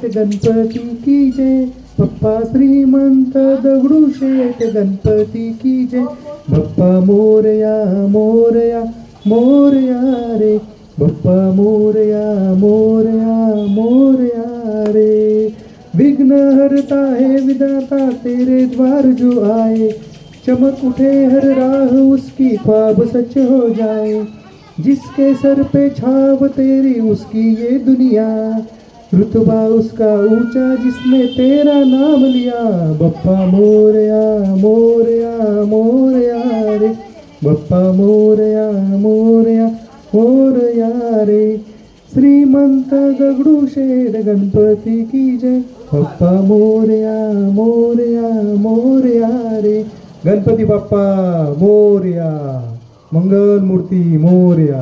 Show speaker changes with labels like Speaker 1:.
Speaker 1: गणपती की जय, बाप्पा श्रीमंत दगडूशेठ गणपती की जय, बाप्पा मोरया मोरया मोरया रे, बाप्पा मोरया मोरया मोरया रे। विघ्न हरता है विधाता तेरे द्वार जो आए, चमक उठे हर राह उसकी ख्वाब सच हो जाए, जिसके सर पे छाव तेरी उसकी ये दुनिया, रुतबा उसका ऊंचा जिसने तेरा नाम लिया, बप्पा मोरया मोरया मोरया रे, बप्पा मोरया मोरया मोरया रे। श्रीमंत दगडूशेठ गणपती की जय, बप्पा मोरया मोरया मोरया रे। गणपती बाप्पा मोरया, मंगल मूर्ती मोरया।